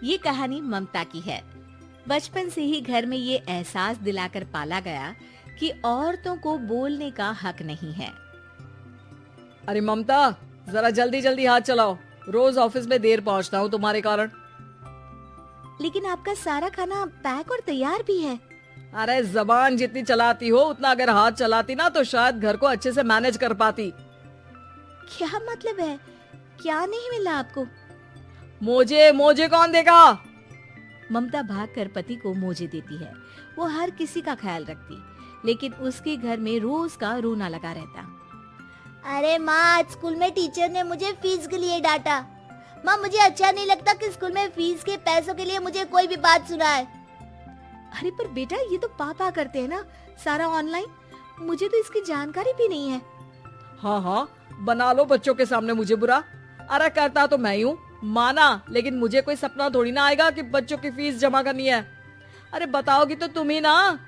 ये कहानी ममता की है। बचपन से ही घर में ये एहसास दिलाकर पाला गया कि औरतों को बोलने का हक नहीं है। अरे ममता, जरा जल्दी जल्दी हाथ चलाओ। रोज ऑफिस में देर पहुंचता हूँ तुम्हारे कारण। लेकिन आपका सारा खाना पैक और तैयार भी है। अरे जबान जितनी चलाती हो उतना अगर हाथ चलाती ना तो शायद घर को अच्छे से मैनेज कर पाती। क्या मतलब है? क्या नहीं मिला आपको? मोजे मोजे कौन देगा? ममता भागकर पति को मोजे देती है। वो हर किसी का ख्याल रखती, लेकिन उसके घर में रोज का रोना लगा रहता। अरे माँ, आज स्कूल में टीचर ने मुझे फीस के लिए डांटा। माँ, मुझे अच्छा नहीं लगता कि स्कूल में फीस के पैसों के लिए मुझे कोई भी बात सुनाए। अरे पर बेटा, ये तो पापा करते हैं ना, सारा ऑनलाइन। मुझे तो इसकी जानकारी भी नहीं है। हाँ हाँ, बना लो बच्चों के सामने मुझे बुरा। अरे करता तो मैं ही हूँ, माना, लेकिन मुझे कोई सपना थोड़ी ना आएगा कि बच्चों की फीस जमा करनी है। अरे बताओगी तो तुम ही ना।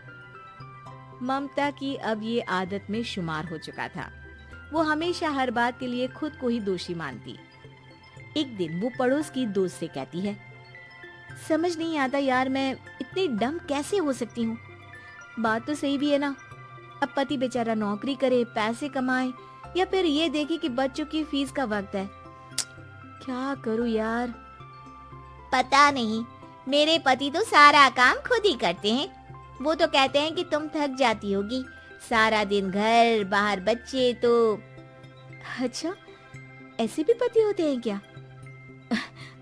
ममता की अब ये आदत में शुमार हो चुका था। वो हमेशा हर बात के लिए खुद को ही दोषी मानती। एक दिन वो पड़ोस की दोस्त से कहती है, समझ नहीं आता यार, मैं इतनी डम कैसे हो सकती हूँ। बात तो सही भी है ना। अब पति बेचारा नौकरी करे, पैसे कमाए, या फिर ये देखे कि बच्चों की फीस का वक्त है। क्या करूँ यार। पता नहीं, मेरे पति तो सारा काम खुद ही करते हैं। वो तो कहते हैं कि तुम थक जाती होगी, सारा दिन घर बाहर बच्चे। तो अच्छा, ऐसे भी पति होते हैं क्या?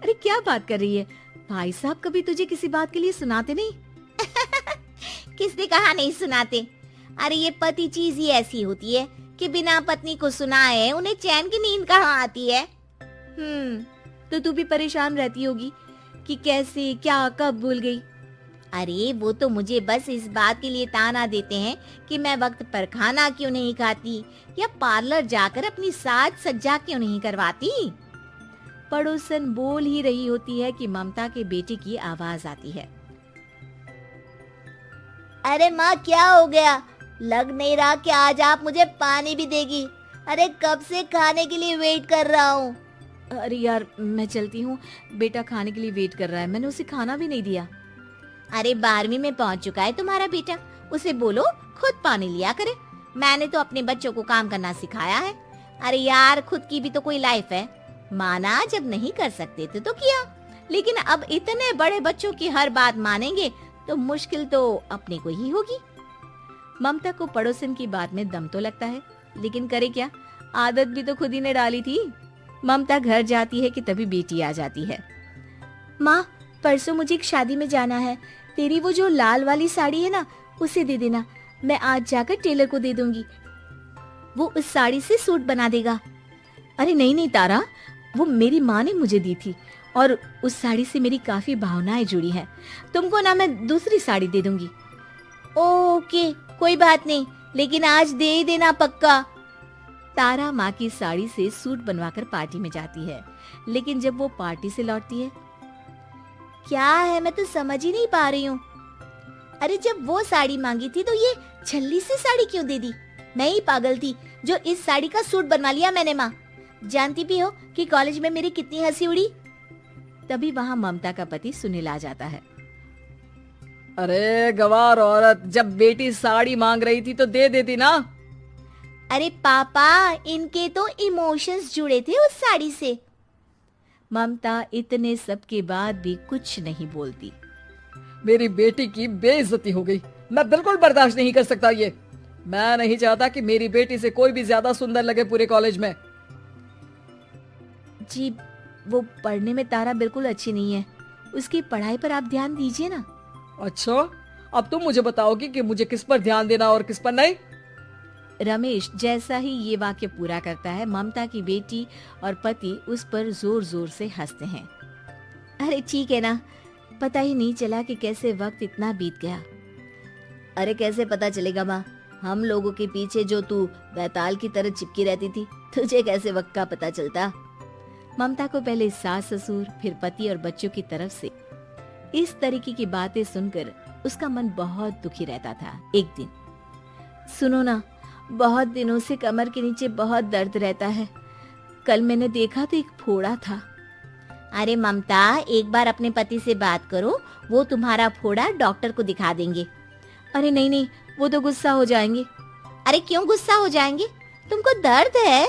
अरे क्या बात कर रही है? भाई साहब कभी तुझे किसी बात के लिए सुनाते नहीं? किसने कहा नहीं सुनाते? अरे ये पति चीज ही ऐसी होती है कि बिना पत्नी को सुनाए उन्हें चैन की नींद कहाँ आती है। तो तू भी परेशान रहती होगी कि कैसे, क्या, कब भूल गई। अरे वो तो मुझे बस इस बात के लिए ताना देते हैं कि मैं वक्त पर खाना क्यों नहीं खाती या पार्लर जाकर अपनी साज सज्जा क्यों नहीं करवाती। पड़ोसन बोल ही रही होती है कि ममता के बेटे की आवाज आती है। अरे माँ, क्या हो गया? लग नहीं रहा कि आज आप मुझे पानी भी देगी। अरे कब से खाने के लिए वेट कर रहा हूँ। अरे यार, मैं चलती हूँ, बेटा खाने के लिए वेट कर रहा है। मैंने उसे खाना भी नहीं दिया। अरे 12वीं में पहुँच चुका है तुम्हारा बेटा, उसे बोलो खुद पानी लिया करे। मैंने तो अपने बच्चों को काम करना सिखाया है। अरे यार, खुद की भी तो कोई लाइफ है। माना जब नहीं कर सकते थे तो किया, लेकिन अब इतने बड़े बच्चों की हर बात मानेंगे तो मुश्किल तो अपने को ही होगी। ममता को पड़ोसन की बात में दम तो लगता है, लेकिन करे क्या, आदत भी तो खुद ही ने डाली थी। ममता घर जाती है कि तभी बेटी आ जाती है। माँ, परसों मुझे एक शादी में जाना है। तेरी वो जो लाल वाली साड़ी है ना, उसे दे देना। मैं आज जाकर टेलर को दे दूंगी, वो उस साड़ी से सूट बना देगा। अरे नहीं नहीं तारा, वो मेरी माँ ने मुझे दी थी और उस साड़ी से मेरी काफी भावनाएं जुड़ी हैं। तुमको ना मैं दूसरी साड़ी दे दूंगी। ओके, कोई बात नहीं, लेकिन आज दे ही देना पक्का। तारा माँ की साड़ी से सूट बनवाकर पार्टी में जाती है, लेकिन जब वो पार्टी से लौटती है, क्या है, मैं तो समझ ही नहीं पा रही हूँ। अरे जब वो साड़ी मांगी थी तो ये छल्ली सी साड़ी क्यों दे दी? मैं ही पागल थी जो इस साड़ी का सूट बनवा लिया मैंने। माँ, जानती भी हो कि कॉलेज में मेरी कितनी हंसी उड़ी। तभी वहाँ ममता का पति सुनील आ जाता है। अरे गवार औरत, जब बेटी साड़ी मांग रही थी तो दे देती ना। अरे पापा, इनके तो इमोशंस जुड़े थे उस साड़ी से। ममता इतने सब के बाद भी कुछ नहीं बोलती। मेरी बेटी की बेइज्जती हो गई। मैं बिल्कुल बर्दाश्त नहीं कर सकता ये। मैं नहीं चाहता कि मेरी बेटी से कोई भी ज्यादा सुंदर लगे पूरे कॉलेज में। जी, वो पढ़ने में तारा बिल्कुल अच्छी नहीं है, उसकी पढ़ाई पर आप ध्यान दीजिए ना। अच्छा, अब तुम मुझे बताओगी कि मुझे किस पर ध्यान देना और किस पर नहीं। रमेश जैसा ही ये वाक्य पूरा करता है, ममता की बेटी और पति उस पर जोर जोर से हंसते हैं। अरे ठीक है ना, पता ही नहीं चला कि कैसे वक्त इतना बीत गया। अरे कैसे पता चलेगा माँ, हम लोगों के पीछे जो तू बैताल की तरह चिपकी रहती थी, तुझे कैसे वक्त का पता चलता। ममता को पहले सास ससुर, फिर पति और बच्चों की तरफ से इस तरीके की बातें सुनकर उसका मन बहुत दुखी रहता था। एक दिन, सुनो ना, बहुत दिनों से कमर के नीचे बहुत दर्द रहता है। कल मैंने देखा तो एक फोड़ा था। अरे ममता, एक बार अपने पति से बात करो, वो तुम्हारा फोड़ा डॉक्टर को दिखा देंगे। अरे नहीं नहीं, वो तो गुस्सा हो जाएंगे। अरे क्यों गुस्सा हो जाएंगे? तुमको दर्द है?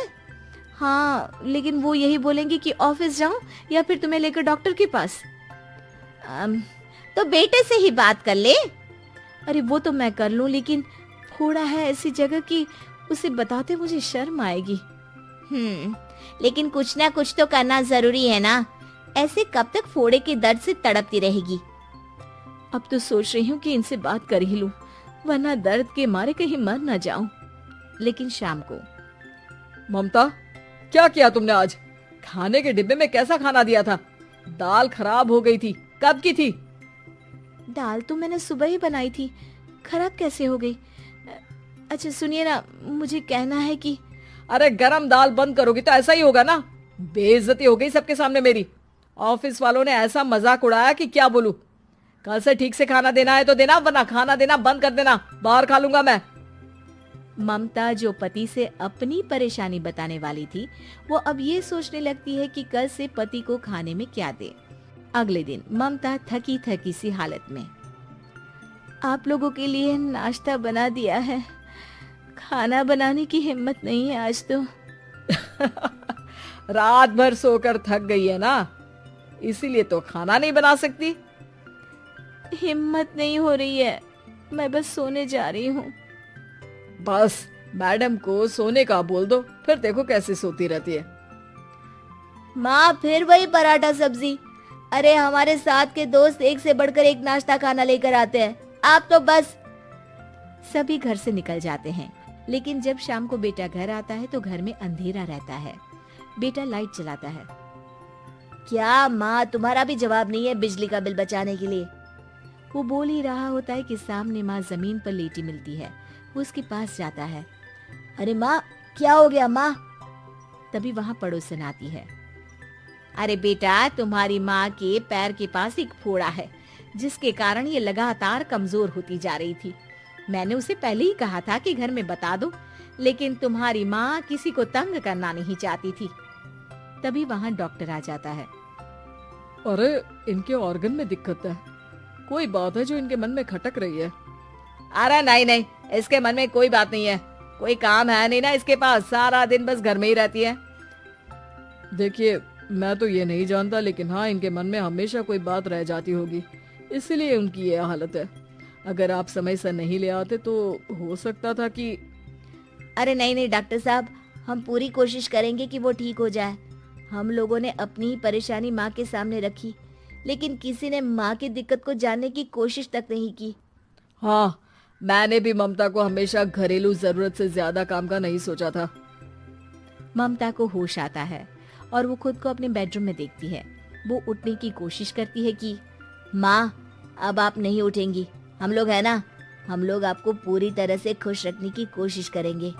हाँ, लेकिन वो यही बोलेंगे कि ऑफिस जाऊं या फिर तुम्हें लेकर डॉक्टर के पास। तो बेटे से ही बात कर ले। अरे वो तो मैं कर लूं, लेकिन फोड़ा है ऐसी जगह कि उसे बताते मुझे शर्म आएगी। लेकिन कुछ ना कुछ तो करना जरूरी है ना। ऐसे कब तक फोड़े के दर्द से तड़पती रहेगी? अब तो सोच रही हूँ कि इनसे बात कर ही लूं, वरना दर्द के मारे कहीं मर न जाऊं। लेकिन शाम को, ममता, क्या किया तुमने आज? खाने के डिब्बे में कैसा खाना दिया था? दाल खराब हो गई थी। कब की थी? दाल तो मैंने सुबह ही बनाई थी, खराब कैसे हो गई? अच्छा सुनिए ना, मुझे कहना है कि अरे गरम दाल बंद करोगी तो ऐसा ही होगा ना। बेइज्जती हो गई सबके सामने मेरी। ऑफिस वालों ने ऐसा मजाक उड़ाया कि क्या बोलूं। कल से ठीक से खाना देना है तो देना, वरना खाना देना बंद कर देना। बाहर खा लूंगा मैं। ममता, जो पति से अपनी परेशानी बताने वाली थी, वो अब ये सोचने लगती है कि कल से पति को खाने में क्या दे। अगले दिन ममता थकी थकी सी हालत में, आप लोगों के लिए नाश्ता बना दिया है, खाना बनाने की हिम्मत नहीं है आज तो। रात भर सोकर थक गई है ना, इसीलिए तो खाना नहीं बना सकती। हिम्मत नहीं हो रही है, मैं बस सोने जा रही हूँ। बस मैडम को सोने का बोल दो, फिर देखो कैसे सोती रहती है। माँ, फिर वही पराठा सब्जी। अरे हमारे साथ के दोस्त एक से बढ़कर एक नाश्ता खाना लेकर आते हैं, आप तो बस। सभी घर से निकल जाते हैं, लेकिन जब शाम को बेटा घर आता है तो घर में अंधेरा रहता है। बेटा लाइट जलाता है। क्या माँ, तुम्हारा भी जवाब नहीं है बिजली का बिल बचाने के लिए? वो बोल ही रहा होता है कि सामने माँ जमीन पर लेटी मिलती है। वो उसके पास जाता है। अरे माँ, क्या हो गया माँ? तभी वहाँ पड़ोसन आती है। अरे बेटा, तुम्हारी माँ के पैर के पास एक फोड़ा है, जिसके कारण ये लगातार कमजोर होती जा रही थी। मैंने उसे पहले ही कहा था कि घर में बता दो, लेकिन तुम्हारी माँ किसी को तंग करना नहीं चाहती थी। तभी वहाँ डॉक्टर आ जाता है। अरे इनके ऑर्गन में दिक्कत है, कोई बात है जो इनके मन में खटक रही है। अरे नहीं नहीं, इसके मन में कोई बात नहीं है, कोई काम है नहीं ना इसके पास, सारा दिन बस घर में ही रहती है। देखिए, मैं तो ये नहीं जानता, लेकिन हाँ, इनके मन में हमेशा कोई बात रह जाती होगी, इसीलिए उनकी ये हालत है। अगर आप समय से नहीं ले आते तो हो सकता था कि। अरे नहीं नहीं डॉक्टर साहब, हम पूरी कोशिश करेंगे कि वो ठीक हो जाए। हम लोगों ने अपनी ही परेशानी माँ के सामने रखी, लेकिन किसी ने माँ की दिक्कत को जानने की कोशिश तक नहीं की। हाँ, मैंने भी ममता को हमेशा घरेलू जरूरत से ज्यादा काम का नहीं सोचा था। ममता को होश आता है और वो खुद को अपने बेडरूम में देखती है। वो उठने की कोशिश करती है कि माँ, अब आप नहीं उठेंगी, हम लोग है ना, हम लोग आपको पूरी तरह से खुश रखने की कोशिश करेंगे।